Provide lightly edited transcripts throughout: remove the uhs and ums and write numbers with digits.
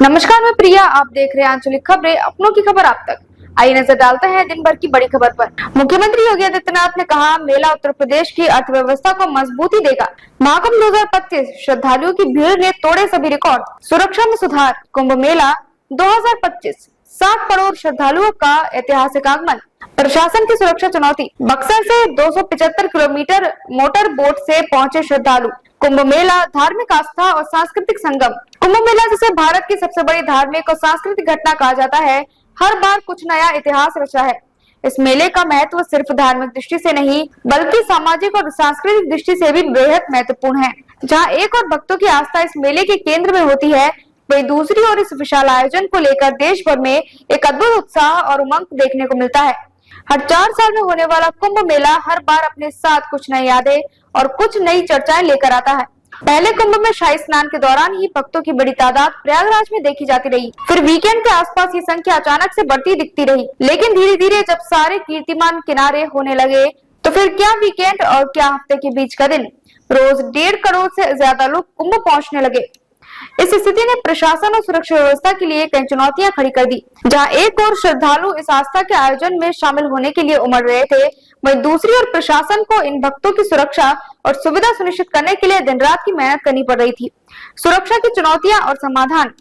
नमस्कार, मैं प्रिया। आप देख रहे हैं आंचलिक खबरें, अपनों की खबर आप तक। आइए नजर डालते हैं दिन भर की बड़ी खबर पर। मुख्यमंत्री योगी आदित्यनाथ ने कहा, मेला उत्तर प्रदेश की अर्थव्यवस्था को मजबूती देगा। महाकुंभ 2025, श्रद्धालुओं की भीड़ ने तोड़े सभी रिकॉर्ड। सुरक्षा में सुधार। कुंभ मेला 2025, 60 करोड़ श्रद्धालुओं का ऐतिहासिक आगमन। प्रशासन की सुरक्षा चुनौती। बक्सर से 275 किलोमीटर मोटर बोट से पहुंचे श्रद्धालु। कुंभ मेला धार्मिक आस्था और सांस्कृतिक संगम। कुंभ मेला, जिसे भारत की सबसे बड़ी धार्मिक और सांस्कृतिक घटना कहा जाता है, हर बार कुछ नया इतिहास रचा है। इस मेले का महत्व सिर्फ धार्मिक दृष्टि से नहीं, बल्कि सामाजिक और सांस्कृतिक दृष्टि से भी बेहद महत्वपूर्ण है। जहां एक और भक्तों की आस्था इस मेले के केंद्र में होती है, वहीं दूसरी ओर इस विशाल आयोजन को लेकर देश भर में एक अद्भुत उत्साह और उमंग देखने को मिलता है। हर 4 साल में होने वाला कुंभ मेला हर बार अपने साथ कुछ नई यादें और कुछ नई चर्चाएं लेकर आता है। पहले कुंभ में शाही स्नान के दौरान ही भक्तों की बड़ी तादाद प्रयागराज में देखी जाती रही। फिर वीकेंड के आसपास ये संख्या अचानक से बढ़ती दिखती रही। लेकिन धीरे धीरे जब सारे कीर्तिमान किनारे होने लगे, तो फिर क्या वीकेंड और क्या हफ्ते के बीच का दिन, रोज 1.5 करोड़ से ज्यादा लोग कुंभ पहुंचने लगे। इस स्थिति ने प्रशासन और सुरक्षा व्यवस्था के लिए कई चुनौतियां खड़ी कर दी। जहां एक ओर श्रद्धालु इस आस्था के आयोजन में शामिल होने के लिए उमड़ रहे थे, वहीं दूसरी ओर प्रशासन को इन भक्तों की सुरक्षा और सुविधा सुनिश्चित करने के लिए दिन रात की मेहनत करनी पड़ रही थी। सुरक्षा की चुनौतियां और समाधान।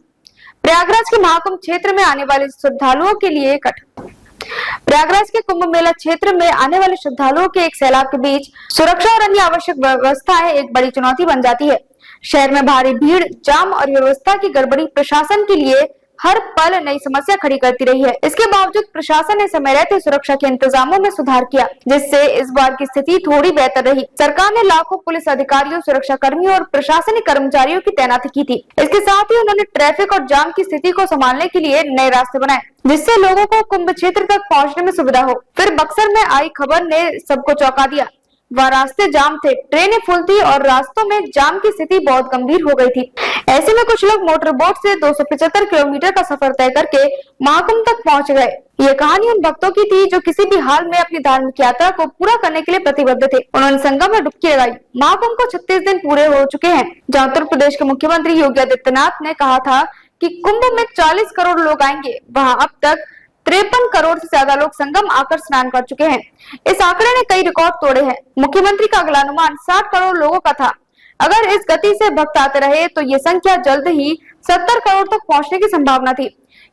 प्रयागराज के महाकुंभ क्षेत्र में आने वाले श्रद्धालुओं के लिए प्रयागराज के कुंभ मेला क्षेत्र में आने वाले श्रद्धालुओं के एक सैलाब के बीच सुरक्षा और अन्य आवश्यक व्यवस्थाएं एक बड़ी चुनौती बन जाती है। शहर में भारी भीड़, जाम और व्यवस्था की गड़बड़ी प्रशासन के लिए हर पल नई समस्या खड़ी करती रही है। इसके बावजूद प्रशासन ने समय रहते सुरक्षा के इंतजामों में सुधार किया, जिससे इस बार की स्थिति थोड़ी बेहतर रही। सरकार ने लाखों पुलिस अधिकारियों, सुरक्षा कर्मियों और प्रशासनिक कर्मचारियों की तैनाती की थी। इसके साथ ही उन्होंने ट्रैफिक और जाम की स्थिति को संभालने के लिए नए रास्ते बनाए, जिससे लोगों को कुंभ क्षेत्र तक पहुँचने में सुविधा हो। फिर बक्सर में आई खबर ने सबको चौंका दिया। वह रास्ते जाम थे, ट्रेनें फुल थी और रास्तों में जाम की स्थिति बहुत गंभीर हो गई थी। ऐसे में कुछ लोग मोटर बोट से 275 किलोमीटर का सफर तय करके महाकुंभ तक पहुंच गए। ये कहानी उन भक्तों की थी जो किसी भी हाल में अपनी धार्मिक यात्रा को पूरा करने के लिए प्रतिबद्ध थे। उन्होंने संगम में डुबकी लगाई। महाकुंभ को 36 दिन पूरे हो चुके हैं। जहाँ उत्तर प्रदेश के मुख्यमंत्री योगी आदित्यनाथ ने कहा था कि कुंभ में 40 करोड़ लोग आएंगे, वहाँ अब तक 53 करोड़ से ज्यादा लोग संगम आकर स्नान कर चुके हैं। इस आंकड़े ने कई रिकॉर्ड तोड़े हैं। मुख्यमंत्री का अगला अनुमान 60 करोड़ लोगों का था। अगर इस गति से भक्त आते रहे तो ये संख्या जल्द ही 70 करोड़ तक पहुंचने की संभावना थी।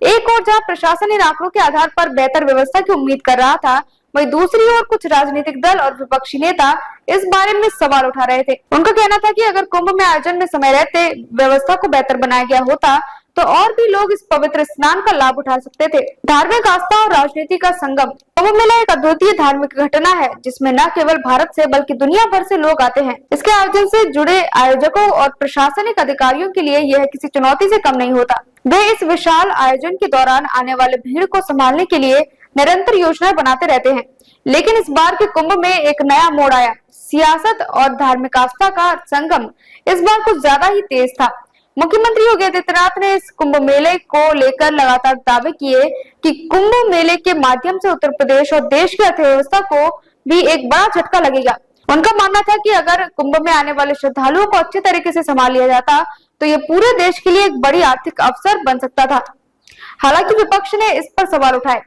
एक और जहां प्रशासन इन आंकड़ों के आधार पर बेहतर व्यवस्था की उम्मीद कर रहा था, वहीं दूसरी ओर कुछ राजनीतिक दल और विपक्षी नेता इस बारे में सवाल उठा रहे थे। उनका कहना था कि अगर कुंभ में आयोजन में समय रहते व्यवस्था को बेहतर बनाया गया होता तो और भी लोग इस पवित्र स्नान का लाभ उठा सकते थे। धार्मिक आस्था और राजनीति का संगम। कुंभ मेला एक अद्वितीय धार्मिक घटना है, जिसमें न केवल भारत से बल्कि दुनिया भर से लोग आते हैं। इसके आयोजन से जुड़े आयोजकों और प्रशासनिक अधिकारियों के लिए यह किसी चुनौती से कम नहीं होता। वे इस विशाल आयोजन के दौरान आने वाले भीड़ को संभालने के लिए निरंतर योजनाएं बनाते रहते हैं। लेकिन इस बार के कुंभ में एक नया मोड़ आया। सियासत और धार्मिक आस्था का संगम इस बार कुछ ज्यादा ही तेज था। मुख्यमंत्री योगी आदित्यनाथ ने इस कुंभ मेले को लेकर लगातार दावे किए कि कुंभ मेले के माध्यम से उत्तर प्रदेश और देश की अर्थव्यवस्था को भी एक बड़ा झटका लगेगा। उनका मानना था कि अगर कुंभ में आने वाले श्रद्धालुओं को अच्छे तरीके से संभाल लिया जाता तो ये पूरे देश के लिए एक बड़ी आर्थिक अवसर बन सकता था। हालांकि विपक्ष ने इस पर सवाल उठाए।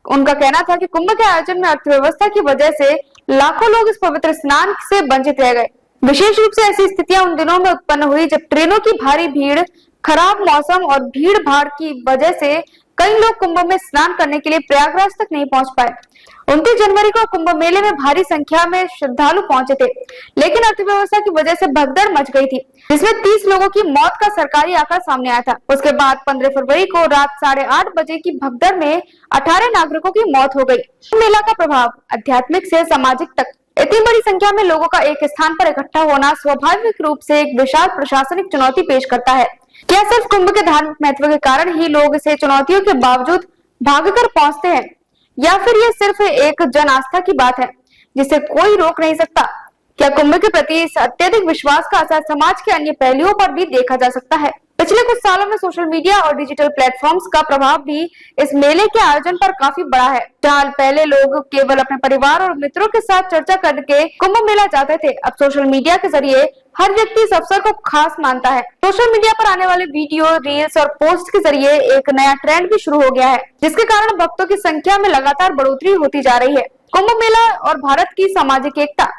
उनका कहना था कि कुंभ के आयोजन में अर्थव्यवस्था की वजह से लाखों लोग इस पवित्र स्नान से वंचित रह गए। विशेष रूप से ऐसी स्थितियां उन दिनों में उत्पन्न हुई जब ट्रेनों की भारी भीड़, खराब मौसम और भीड़ भाड़ की वजह से कई लोग कुंभ में स्नान करने के लिए प्रयागराज तक नहीं पहुंच पाए। 29 जनवरी को कुंभ मेले में भारी संख्या में श्रद्धालु पहुंचे थे, लेकिन अर्थव्यवस्था की वजह से भगदड़ मच गई थी, जिसमें 30 लोगों की मौत का सरकारी आंकड़ा सामने आया था। उसके बाद 15 फरवरी को रात 8:30 बजे की भगदड़ में 18 नागरिकों की मौत हो गई। मेला का प्रभाव आध्यात्मिक से सामाजिक तक। इतनी बड़ी संख्या में लोगों का एक स्थान पर इकट्ठा होना स्वाभाविक रूप से एक विशाल प्रशासनिक चुनौती पेश करता है। क्या सिर्फ कुंभ के धार्मिक महत्व के कारण ही लोग इसे चुनौतियों के बावजूद भागकर पहुंचते हैं, या फिर ये सिर्फ एक जन आस्था की बात है जिसे कोई रोक नहीं सकता? क्या कुंभ के प्रति इस अत्यधिक विश्वास का असर समाज के अन्य पहलुओं पर भी देखा जा सकता है? पिछले कुछ सालों में सोशल मीडिया और डिजिटल प्लेटफॉर्म्स का प्रभाव भी इस मेले के आयोजन पर काफी बड़ा है। जहाँ पहले लोग केवल अपने परिवार और मित्रों के साथ चर्चा करके कुंभ मेला जाते थे, अब सोशल मीडिया के जरिए हर व्यक्ति इस अवसर को खास मानता है। सोशल मीडिया पर आने वाले वीडियो, रील्स और पोस्ट के जरिए एक नया ट्रेंड भी शुरू हो गया है, जिसके कारण भक्तों की संख्या में लगातार बढ़ोतरी होती जा रही है। कुंभ मेला और भारत की सामाजिक एकता।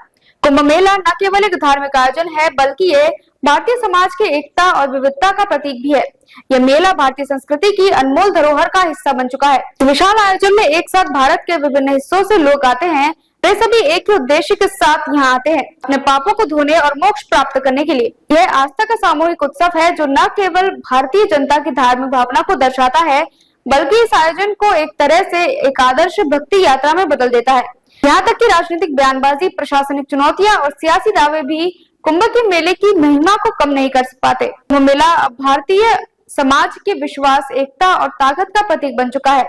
कुंभ मेला न केवल एक धार्मिक आयोजन है, बल्कि ये भारतीय समाज की एकता और विविधता का प्रतीक भी है। यह मेला भारतीय संस्कृति की अनमोल धरोहर का हिस्सा बन चुका है। विशाल आयोजन में एक साथ भारत के विभिन्न हिस्सों से लोग आते हैं। वे सभी एक ही उद्देश्य के साथ यहाँ आते हैं, अपने पापों को धोने और मोक्ष प्राप्त करने के लिए। यह आस्था का सामूहिक उत्सव है, जो न केवल भारतीय जनता की धार्मिक भावना को दर्शाता है, बल्कि इस आयोजन को एक तरह से एक आदर्श भक्ति यात्रा में बदल देता है। यहाँ तक कि राजनीतिक बयानबाजी, प्रशासनिक चुनौतियां और सियासी दावे भी कुंभ के मेले की महिमा को कम नहीं कर पाते। कुंभ मेला भारतीय समाज के विश्वास, एकता और ताकत का प्रतीक बन चुका है,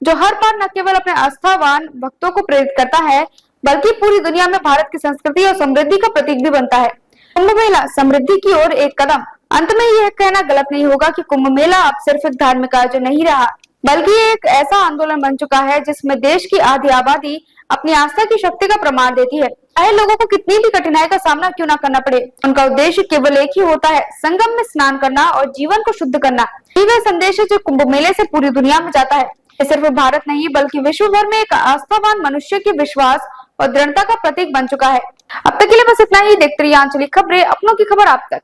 जो हर बार न केवल अपने आस्थावान भक्तों को प्रेरित करता है, बल्कि पूरी दुनिया में भारत की संस्कृति और समृद्धि का प्रतीक भी बनता है। कुंभ मेला समृद्धि की ओर एक कदम। अंत में यह कहना गलत नहीं होगा कि कुंभ मेला अब सिर्फ एक धार्मिक आयोजन नहीं रहा, बल्कि एक ऐसा आंदोलन बन चुका है जिसमें देश की आधी आबादी अपनी आस्था की शक्ति का प्रमाण देती है। चाहे लोगों को कितनी भी कठिनाई का सामना क्यों ना करना पड़े, उनका उद्देश्य केवल एक ही होता है, संगम में स्नान करना और जीवन को शुद्ध करना। यही वह संदेश है जो कुंभ मेले से पूरी दुनिया में जाता है। ये सिर्फ भारत नहीं, बल्कि विश्व भर में एक आस्थावान मनुष्य के विश्वास और दृढ़ता का प्रतीक बन चुका है। अब तक के लिए बस इतना ही। देखते रहिए आंचलिक खबरें, अपनों की खबर आप तक।